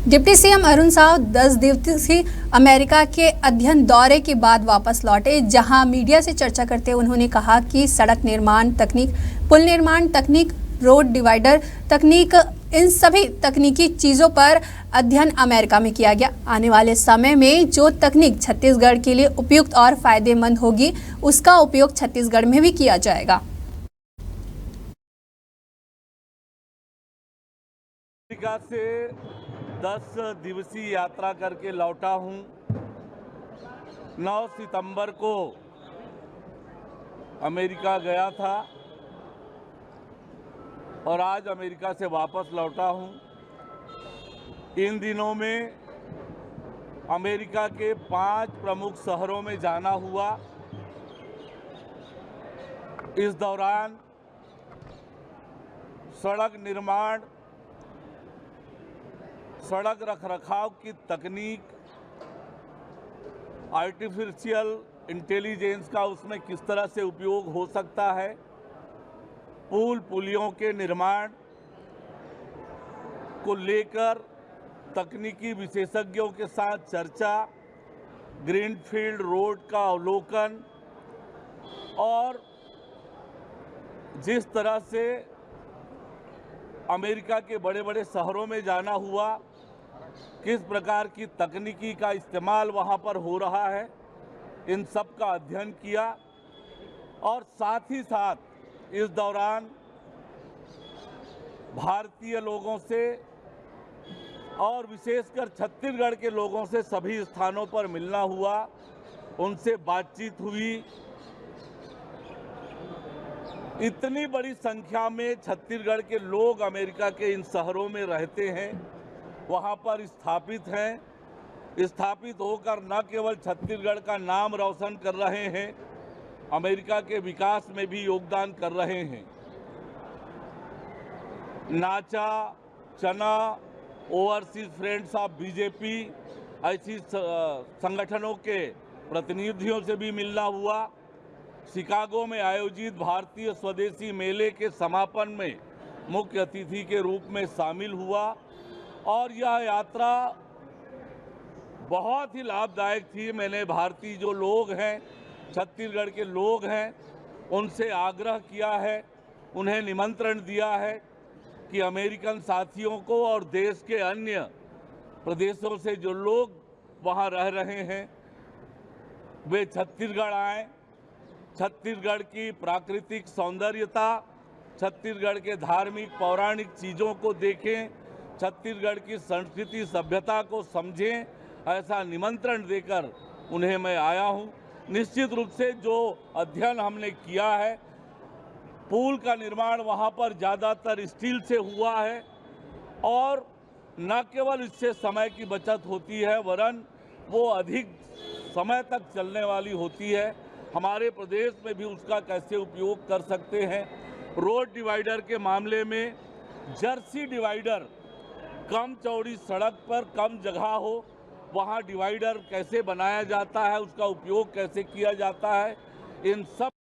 Deputy CM Arun Sao 10 दिवसीय America के अध्ययन दौरे के बाद वापस लौटे, जहां मीडिया से चर्चा करते हुए उन्होंने कहा कि सड़क निर्माण तकनीक, पुल निर्माण तकनीक, रोड डिवाइडर तकनीक, इन सभी तकनीकी चीज़ों पर अध्ययन अमेरिका में किया गया। आने वाले समय में जो तकनीक छत्तीसगढ़ के लिए उपयुक्त और फायदेमंद होगी, उसका उपयोग छत्तीसगढ़ में भी किया जाएगा। अमेरिका से 10 दिवसीय यात्रा करके लौटा हूं। 9 सितंबर को अमेरिका गया था और आज अमेरिका से वापस लौटा हूं। इन दिनों में अमेरिका के 5 प्रमुख शहरों में जाना हुआ। इस दौरान सड़क निर्माण, सड़क रखरखाव की तकनीक, आर्टिफिशियल इंटेलिजेंस का उसमें किस तरह से उपयोग हो सकता है, पुल पुलियों के निर्माण को लेकर तकनीकी विशेषज्ञों के साथ चर्चा, ग्रीनफील्ड रोड का अवलोकन और जिस तरह से अमेरिका के बड़े बड़े शहरों में जाना हुआ, किस प्रकार की तकनीकी का इस्तेमाल वहां पर हो रहा है, इन सब का अध्ययन किया। और साथ ही साथ इस दौरान भारतीय लोगों से और विशेषकर छत्तीसगढ़ के लोगों से सभी स्थानों पर मिलना हुआ, उनसे बातचीत हुई। इतनी बड़ी संख्या में छत्तीसगढ़ के लोग अमेरिका के इन शहरों में रहते हैं, वहाँ पर स्थापित हैं। स्थापित होकर न केवल छत्तीसगढ़ का नाम रोशन कर रहे हैं, अमेरिका के विकास में भी योगदान कर रहे हैं। नाचा, चना, ओवरसीज फ्रेंड्स ऑफ बीजेपी, ऐसी संगठनों के प्रतिनिधियों से भी मिलना हुआ। शिकागो में आयोजित भारतीय स्वदेशी मेले के समापन में मुख्य अतिथि के रूप में शामिल हुआ और यह यात्रा बहुत ही लाभदायक थी। मैंने भारतीय जो लोग हैं, छत्तीसगढ़ के लोग हैं, उनसे आग्रह किया है, उन्हें निमंत्रण दिया है कि अमेरिकन साथियों को और देश के अन्य प्रदेशों से जो लोग वहां रह रहे हैं, वे छत्तीसगढ़ आएँ। छत्तीसगढ़ की प्राकृतिक सौंदर्यता, छत्तीसगढ़ के धार्मिक पौराणिक चीज़ों को देखें, छत्तीसगढ़ की संस्कृति सभ्यता को समझें, ऐसा निमंत्रण देकर उन्हें मैं आया हूं। निश्चित रूप से जो अध्ययन हमने किया है, पुल का निर्माण वहां पर ज़्यादातर स्टील से हुआ है और न केवल इससे समय की बचत होती है, वरन वो अधिक समय तक चलने वाली होती है। हमारे प्रदेश में भी उसका कैसे उपयोग कर सकते हैं। रोड डिवाइडर के मामले में जर्सी डिवाइडर, कम चौड़ी सड़क पर कम जगह हो, वहाँ डिवाइडर कैसे बनाया जाता है, उसका उपयोग कैसे किया जाता है, इन सब